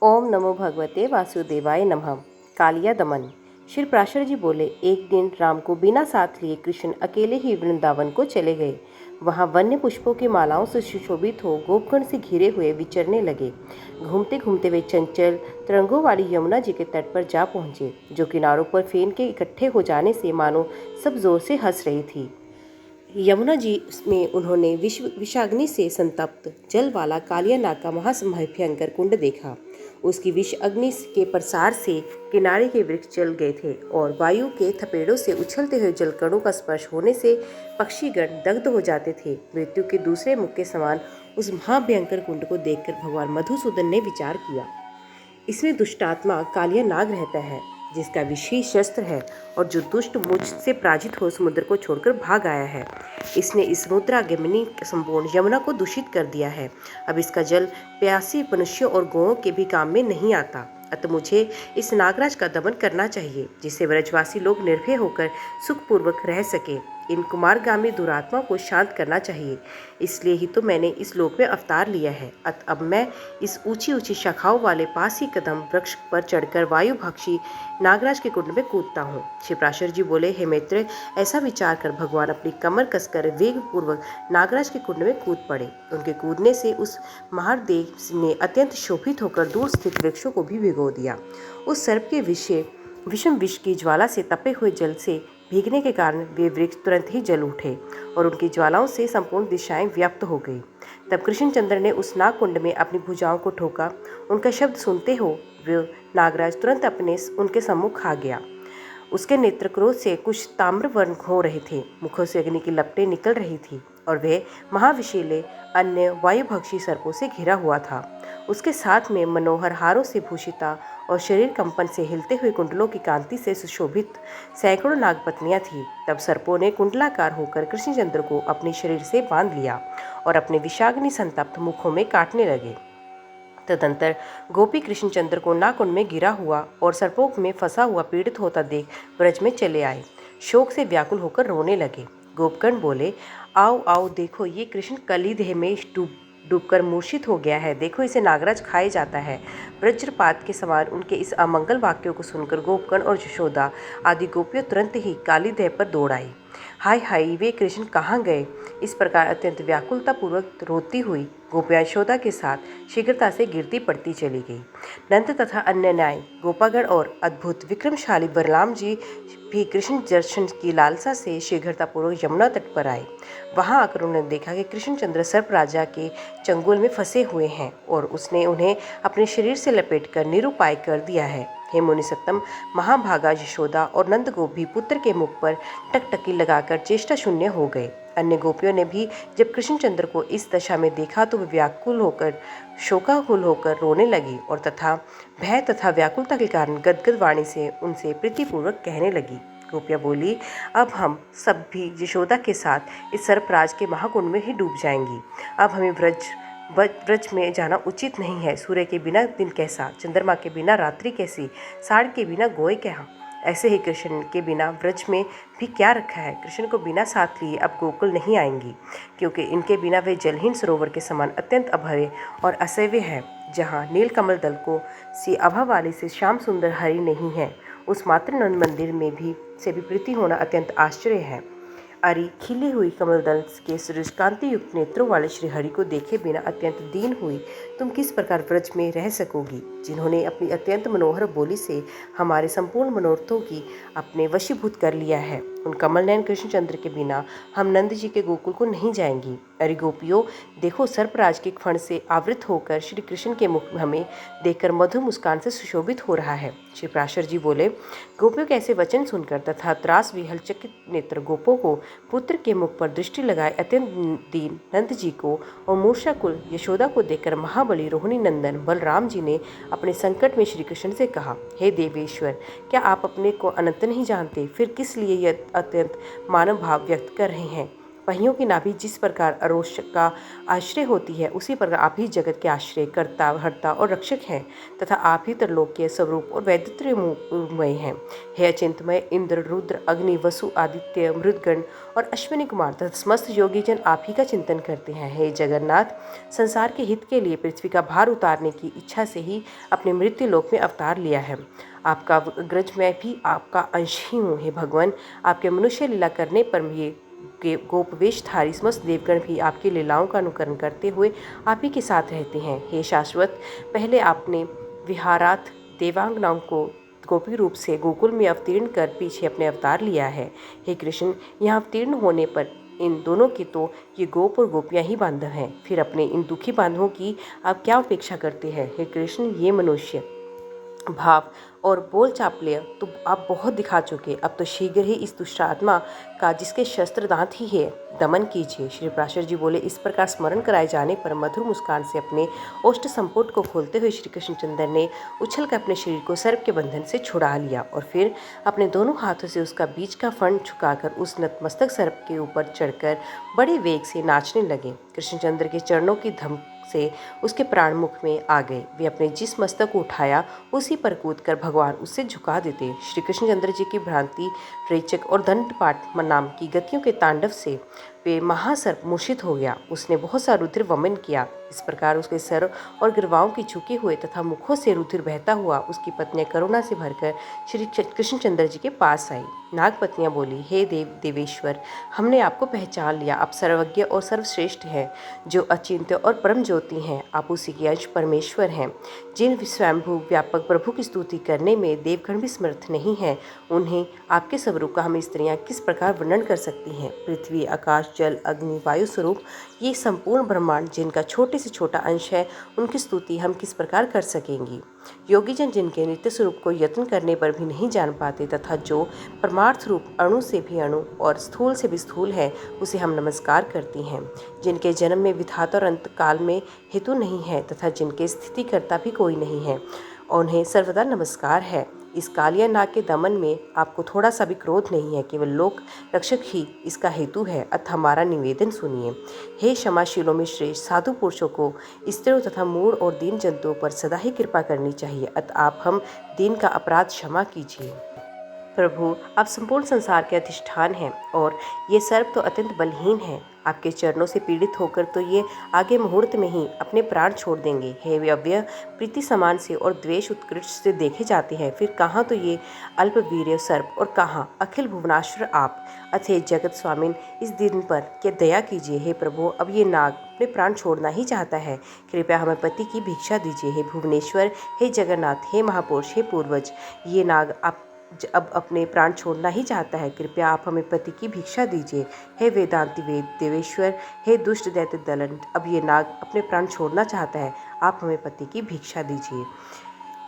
ओम नमो भगवते वासुदेवाय नमः। कालिया दमन। श्री पराशर जी बोले, एक दिन राम को बिना साथ लिए कृष्ण अकेले ही वृंदावन को चले गए। वहां वन्य पुष्पों की मालाओं से सुशोभित हो गोपगण से घिरे हुए विचरने लगे। घूमते घूमते वे चंचल तरंगों वाली यमुना जी के तट पर जा पहुंचे, जो किनारों पर फेन के इकट्ठे हो जाने से मानो सब जोर से हंस रही थी। यमुना जी में उन्होंने विषाग्नि से संतप्त जल वाला कालिया नाग का महाभयंकर कुंड देखा। उसकी विष अग्नि के प्रसार से किनारे के वृक्ष जल गए थे और वायु के थपेड़ों से उछलते हुए जलकणों का स्पर्श होने से पक्षीगण दग्ध हो जाते थे। मृत्यु के दूसरे मुख के समान उस महाभयंकर कुंड को देखकर भगवान मधुसूदन ने विचार किया, इसमें दुष्टात्मा कालिया नाग रहता है, जिसका विशेष शस्त्र है और जो दुष्ट मुझसे पराजित हो समुद्र को छोड़कर भाग आया है। इसने इस रुद्रागमनी संपूर्ण यमुना को दूषित कर दिया है। अब इसका जल प्यासी मनुष्यों और गौओं के भी काम में नहीं आता। अतः मुझे इस नागराज का दमन करना चाहिए, जिससे व्रजवासी लोग निर्भय होकर सुखपूर्वक रह सके। इन कुमारगामी दुरात्मा को शांत करना चाहिए, इसलिए ही तो मैंने इस लोक में अवतार लिया है। अब मैं इस ऊंची ऊंची शाखाओं वाले पास ही कदम वृक्ष पर चढ़कर वायु भक्षी नागराज के कुंड में कूदता हूँ। श्री पराशर जी बोले, हे मित्र, ऐसा विचार कर भगवान अपनी कमर कसकर वेग पूर्वक नागराज के कुंड में कूद पड़े। उनके कूदने से उस महादेव ने अत्यंत शोभित होकर दूर स्थित वृक्षों को भी भिगो दिया। उस सर्प के विषम विष की ज्वाला से तपे हुए जल से भीगने के कारण वे वृक्ष तुरंत ही जल उठे और उनकी ज्वालाओं से संपूर्ण दिशाएं व्याप्त हो गई। तब कृष्णचंद्र ने उस नागकुंड में अपनी भुजाओं को ठोका। उनका शब्द सुनते हो वे नागराज तुरंत उनके सम्मुख आ गया। उसके नेत्र क्रोध से कुछ ताम्रवर्ण हो रहे थे, मुखों से अग्नि की लपटें निकल रही थी और वह महाविशीले अन्य वायुभक्षी सर्पों से घिरा हुआ था। उसके साथ में मनोहर हारों से भूषिता और शरीर कंपन से हिलते हुए कुंडलों की कांति से सुशोभित सैकड़ों नागपत्नियां थी। तब सर्पों ने कुंडलाकार होकर कृष्णचंद्र को अपने शरीर से बांध लिया और अपने विषाग्नि संतप्त मुखों में काटने लगे। तदंतर गोपी कृष्णचंद्र को नागकुंड में गिरा हुआ और सर्पों में फंसा हुआ पीड़ित होता देख ब्रज में चले आए। शोक से व्याकुल होकर रोने लगे। गोपगण बोले, आओ आओ, देखो ये कृष्ण कली देह में डूबकर मूर्छित हो गया है। देखो, इसे नागराज खाए जाता है। वज्रपात के समान उनके इस अमंगल वाक्यों को सुनकर गोपगण और यशोदा आदि गोपियों तुरंत ही काली देह पर दौड़ आई। हाय हाय, वे कृष्ण कहाँ गए? इस प्रकार अत्यंत व्याकुलता पूर्वक रोती हुई गोपियाँ यशोदा के साथ शीघ्रता से गिरती पड़ती चली गई। नंद तथा अन्य न्याय गोपागण और अद्भुत विक्रमशाली बलराम जी भी कृष्ण दर्शन की लालसा से शीघ्रतापूर्वक यमुना तट पर आए। वहां आकर उन्होंने देखा कि कृष्णचंद्र सर्प राजा के चंगुल में फंसे हुए हैं और उसने उन्हें अपने शरीर से लपेटकर निरुपाय कर दिया है। हे मुनि सत्तम, महाभागा यशोदा और नंदगोप भी पुत्र के मुख पर टकटकी लगाकर चेष्टा शून्य हो गए। अन्य गोपियों ने भी जब कृष्णचंद्र को इस दशा में देखा तो वे व्याकुल होकर शोकाकुल होकर रोने लगी और भय तथा व्याकुलता के कारण गदगद वाणी से उनसे प्रीतिपूर्वक कहने लगी। गोपियाँ बोली, अब हम सब भी यशोदा के साथ इस सर्पराज के महाकुंड में ही डूब जाएंगी। अब हमें ब्रज में जाना उचित नहीं है। सूर्य के बिना दिन कैसा, चंद्रमा के बिना रात्रि कैसी, साढ़ के बिना गोए क्या, ऐसे ही कृष्ण के बिना ब्रज में भी क्या रखा है। कृष्ण को बिना साथ लिए अब गोकुल नहीं आएंगी, क्योंकि इनके बिना वे जलहीन सरोवर के समान अत्यंत अभय और असह्य है। जहाँ नीलकमल दल को सी आभा वाली से श्याम सुंदर हरि नहीं है, उस मातृनंद मंदिर में भी से भी प्रीति होना अत्यंत आश्चर्य है। अरि खिली हुई कमल दल के कांति युक्त नेत्रों वाले श्रीहरि को देखे बिना अत्यंत दीन हुई तुम किस प्रकार ब्रज में रह सकोगी? जिन्होंने अपनी अत्यंत मनोहर बोली से हमारे संपूर्ण मनोरथों की अपने वशीभूत कर लिया है, उन कमल नयन कृष्णचंद्र के बिना हम नंद जी के गोकुल को नहीं जाएंगी। अरे गोपियों, देखो, सर्पराज के फण से आवृत होकर श्री कृष्ण के मुख हमें देखकर मधुर मुस्कान से सुशोभित हो रहा है। श्री पराशर जी बोले, गोपियों के ऐसे वचन सुनकर तथा त्रास विहल चकित नेत्र गोपों को पुत्र के मुख पर दृष्टि लगाए अत्यंत दीन नंद जी को और मूर्छाकुल यशोदा को देखकर महाबली रोहिणी नंदन बलराम जी ने अपने संकट में श्री कृष्ण से कहा, हे देवेश्वर, क्या आप अपने को अनंत नहीं जानते? फिर किस लिए यह अत्यंत मानव भाव व्यक्त कर रहे हैं? पहियों की नाभि जिस प्रकार अरोष का आश्रय होती है, उसी प्रकार आप ही जगत के आश्रय, कर्ता, हर्ता और रक्षक हैं तथा आप ही त्रैलोक्य स्वरूप और वैदित्रयमय हैं। हे अचिंतमय इंद्र, रुद्र, अग्नि, वसु, आदित्य, मृदगण और अश्विनी कुमार तथा समस्त योगीजन आप ही का चिंतन करते हैं। हे जगन्नाथ, संसार के हित के लिए पृथ्वी का भार उतारने की इच्छा से ही अपने मृत्यु लोक में अवतार लिया है। आपका अग्रज मैं भी आपका अंश ही हूँ। हे भगवान, आपके मनुष्य लीला करने पर भी गोपवेशधारी समस्त देवगण भी आपकी लीलाओं का अनुकरण करते हुए आप ही के साथ रहते हैं। हे शाश्वत, पहले आपने विहारात देवांगनाओं को गोपी रूप से गोकुल में अवतीर्ण कर पीछे अपने अवतार लिया है। हे कृष्ण, यहाँ अवतीर्ण होने पर इन दोनों के तो ये गोप और गोपियाँ ही बांधव हैं, फिर अपने इन दुखी बांधवों की आप क्या अपेक्षा करते हैं। हे कृष्ण, ये मनुष्य भाव और बोल चापल्य तो आप बहुत दिखा चुके, अब तो शीघ्र ही इस दुष्ट आत्मा का, जिसके शस्त्र दांत ही है, दमन कीजिए। श्री प्राशर जी बोले। इस प्रकार स्मरण कराए जाने पर मधुर मुस्कान से अपने ओष्ठ संपुट को खोलते हुए श्री कृष्णचंद्र ने उछल कर अपने शरीर को सर्प के बंधन से छुड़ा लिया और फिर अपने दोनों हाथों से उसका बीच का फंड झुकाकर उस नतमस्तक सर्प के ऊपर चढ़कर बड़े वेग से नाचने लगे। कृष्णचंद्र के चरणों की धमक से उसके प्राण मुख में आ गए। वे अपने जिस मस्तक को उठाया उसी पर कूद कर भगवान उससे झुका देते। श्री कृष्णचंद्र जी की भ्रांति, रेचक और दंडपाठ नाम की गतियों के तांडव से वे महासर्प मूर्छित हो गया। उसने बहुत सा रुधिर वमन किया। इस प्रकार उसके सर और गिरवाओं की झुके हुए तथा मुखों से रुधिर बहता हुआ उसकी पत्नियां करुणा से भरकर श्री कृष्णचंद्र जी के पास आई। नाग पत्नियां बोली, हे देवेश्वर, हमने आपको पहचान लिया। आप सर्वज्ञ और सर्वश्रेष्ठ हैं, जो अचिंत्य और परम ज्योति हैं। आप उसी के अंश परमेश्वर हैं, जिन स्वयंभू व्यापक प्रभु की स्तुति करने में देवगण भी समर्थ नहीं हैं। उन्हें आपके स्वरूप का हम स्त्रियां किस प्रकार वर्णन कर सकती हैं। पृथ्वी, आकाश, जल, अग्नि, वायु स्वरूप ये संपूर्ण ब्रह्मांड जिनका छोटे से छोटा अंश है, उनकी स्तुति हम किस प्रकार कर सकेंगी। योगीजन जिनके नित्य स्वरूप को यत्न करने पर भी नहीं जान पाते तथा जो परमार्थ रूप अणु से भी अणु और स्थूल से भी स्थूल है, उसे हम नमस्कार करती हैं। जिनके जन्म में विधाता और अंत काल में हेतु नहीं है तथा जिनके स्थिति करता भी कोई नहीं है, उन्हें सर्वदा नमस्कार है। इस कालिया नाग के दमन में आपको थोड़ा सा भी क्रोध नहीं है, केवल लोक रक्षक ही इसका हेतु है। अतः हमारा निवेदन सुनिए। हे क्षमाशीलों में श्रेष्ठ, साधु पुरुषों को स्त्रियों तथा मूढ़ और दीन जंतुओं पर सदा ही कृपा करनी चाहिए। अतः आप हम दीन का अपराध क्षमा कीजिए। प्रभु, आप संपूर्ण संसार के अधिष्ठान हैं और ये सर्प तो अत्यंत बलहीन है। आपके चरणों से पीड़ित होकर तो ये आगे मुहूर्त में ही अपने प्राण छोड़ देंगे। हे व्यव्य, प्रीति समान से और द्वेष उत्कृष्ट से देखे जाते हैं, फिर कहाँ तो ये अल्पवीर्य सर्प और कहाँ अखिल भुवनाश्वर आप। अतः जगत स्वामिन, इस दिन पर क्या दया कीजिए। हे प्रभु, अब ये नाग अपने प्राण छोड़ना ही चाहता है, कृपया हमें पति की भिक्षा दीजिए। हे भुवनेश्वर, हे जगन्नाथ, हे महापुरुष, हे पूर्वज, ये नाग अब अपने प्राण छोड़ना ही चाहता है, कृपया आप हमें पति की भिक्षा दीजिए। हे वेदांति वेद देवेश्वर, हे दुष्ट दैत्य दलन, अब ये नाग अपने प्राण छोड़ना चाहता है, आप हमें पति की भिक्षा दीजिए।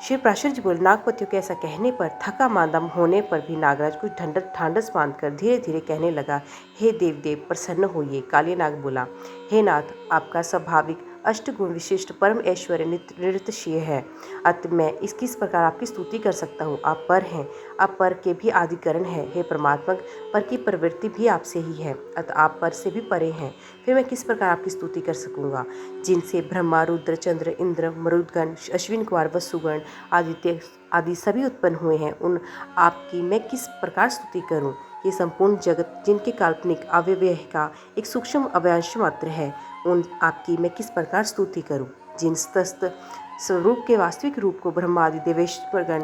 श्री प्राशर जी बोले। नागपतियों के ऐसा कहने पर थका मांदा होने पर भी नागराज कुछ ढांढस बांधकर धीरे धीरे कहने लगा, हे देवदेव प्रसन्न होइए। काली नाग बोला, हे नाथ, आपका स्वाभाविक अष्टगुण विशिष्ट परम ऐश्वर्य नृत्यशीय है, अतः मैं किस प्रकार आपकी स्तुति कर सकता हूँ। आप पर हैं, आप पर के भी आदिकरण है। हे परमात्मक, पर की प्रवृत्ति भी आपसे ही है, अतः आप पर से भी परे हैं, फिर मैं किस प्रकार आपकी स्तुति कर सकूँगा। जिनसे ब्रह्मा, रुद्र, चंद्र, इंद्र, मरुदगण, अश्विन कुमार, वसुगण, आदित्य आदि सभी उत्पन्न हुए हैं, उन आपकी मैं किस प्रकार स्तुति करूं। ये संपूर्ण जगत जिनके काल्पनिक अव्यय का एक सूक्ष्म अवयांश मात्र है, उन आपकी मैं किस प्रकार स्तुति करूं। जिन तस्त स्वरूप के वास्तविक रूप को ब्रह्मा आदि देवेश्वरगण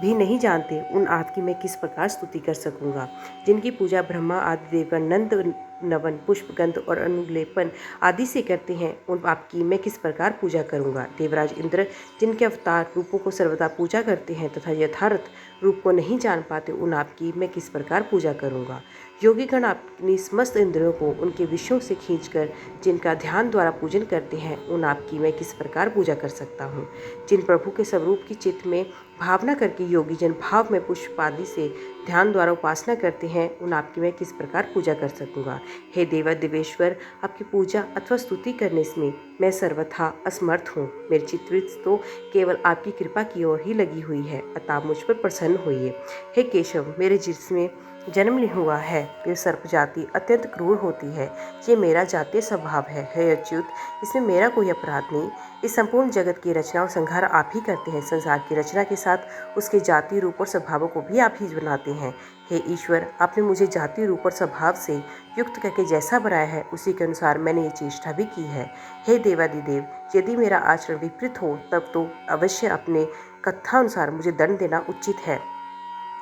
भी नहीं जानते, उन आपकी मैं किस प्रकार स्तुति कर सकूंगा। जिनकी पूजा ब्रह्मा आदि देवगण नंद नवन, पुष्प, गंध और अनुलेपन आदि से करते हैं, उन आपकी मैं किस प्रकार पूजा करूंगा। देवराज इंद्र जिनके अवतार रूपों को सर्वदा पूजा करते हैं तथा यथार्थ रूप को नहीं जान पाते, उन आपकी मैं किस प्रकार पूजा करूंगा। योगीगण अपनी समस्त इंद्रियों को उनके विषयों से खींचकर जिनका ध्यान द्वारा पूजन करते हैं, उन आपकी मैं किस प्रकार पूजा कर सकता हूँ। जिन प्रभु के स्वरूप की चित्त में भावना करके योगीजन भाव में पुष्प आदि से ध्यान द्वारा उपासना करते हैं, उन आपकी मैं किस प्रकार पूजा कर सकूँगा। हे देव देवेश्वर, आपकी पूजा अथवा स्तुति करने में मैं सर्वथा असमर्थ हूँ। मेरी चित्तवृत्ति तो केवल आपकी कृपा की ओर ही लगी हुई है, अतः आप मुझ पर प्रसन्न होइए। हे केशव, मेरे जिसमें जन्म हुआ है। ये सर्प जाति अत्यंत क्रूर होती है। ये मेरा जातीय स्वभाव है। हे अच्युत, इसमें मेरा कोई अपराध नहीं। इस संपूर्ण जगत की रचना और संहार आप ही करते हैं। संसार की रचना के साथ उसके जाति रूप और स्वभावों को भी आप ही बनाते हैं। हे ईश्वर, आपने मुझे जाति रूप और स्वभाव से युक्त करके जैसा बनाया है उसी के अनुसार मैंने ये चेष्टा भी की है। हे देवादिदेव, यदि मेरा आचरण विपरीत हो तब तो अवश्य अपने कथानुसार मुझे दंड देना उचित है।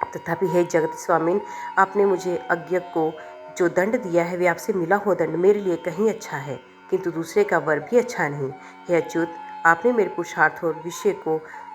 तथापि हे जगत स्वामिन, आपने मुझे अज्ञ को जो दंड दिया है वे आपसे मिला हुआ दंड मेरे लिए कहीं अच्छा है, किंतु दूसरे का वर भी अच्छा नहीं। हे अच्युत, आपने मेरे पुरुषार्थ और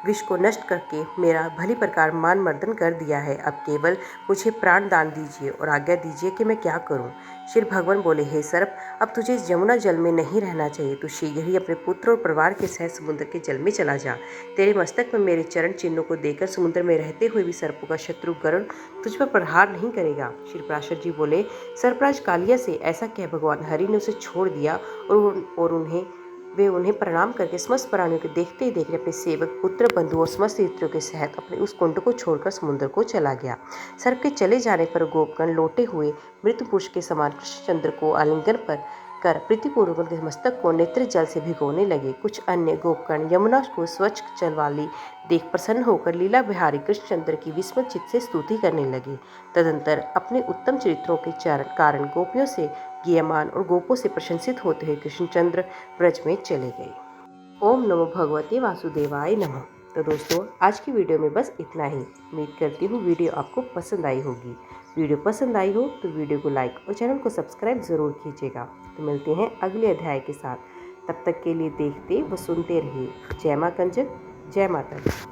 विष को नष्ट करके मेरा भली प्रकार मान मर्दन कर दिया है। अब केवल मुझे प्राण दान दीजिए और आज्ञा दीजिए कि मैं क्या करूं। श्री भगवान बोले, हे सर्प, अब तुझे इस यमुना जल में नहीं रहना चाहिए। तू शीघ्र ही अपने पुत्र और परिवार के सहित समुद्र के जल में चला जा। तेरे मस्तक में मेरे चरण चिन्हों को देकर समुद्र में रहते हुए भी सर्पों का शत्रु गरुड़ तुझ पर प्रहार नहीं करेगा। श्री पराशर जी बोले, सर्पराज कालिया से ऐसा कह भगवान हरि ने उसे छोड़ दिया और उन्हें प्रणाम करके समस्त प्राणियों के देखते ही देखते अपने सेवक, पुत्र, बंधु और समस्त मित्रों के सहित अपने उस कुंड को छोड़कर समुद्र को चला गया। सर्प के चले जाने पर गोपगण लौटे हुए मृत पुरुष के समान कृष्णचंद्र को आलिंगन पर कर प्रीतिपूर्वक उनके मस्तक को नेत्र जल से भिगोने लगे। कुछ अन्य गोपगण यमुना को स्वच्छ जल वाली देख प्रसन्न होकर लीला बिहारी कृष्णचंद्र की विस्मत चित्त से स्तुति करने लगे। तदंतर अपने उत्तम चरित्रों के कारण गोपियों से गीयमान और गोपों से प्रशंसित होते हुए कृष्णचंद्र ब्रज में चले गए। ओम नमो भगवते वासुदेवाय नमः। तो दोस्तों, आज की वीडियो में बस इतना ही। उम्मीद करती हूँ वीडियो आपको पसंद आई होगी। वीडियो पसंद आई हो तो वीडियो को लाइक और चैनल को सब्सक्राइब ज़रूर कीजिएगा। तो मिलते हैं अगले अध्याय के साथ। तब तक के लिए देखते व सुनते रहिए। जय माँ कंचन, जय माता दी।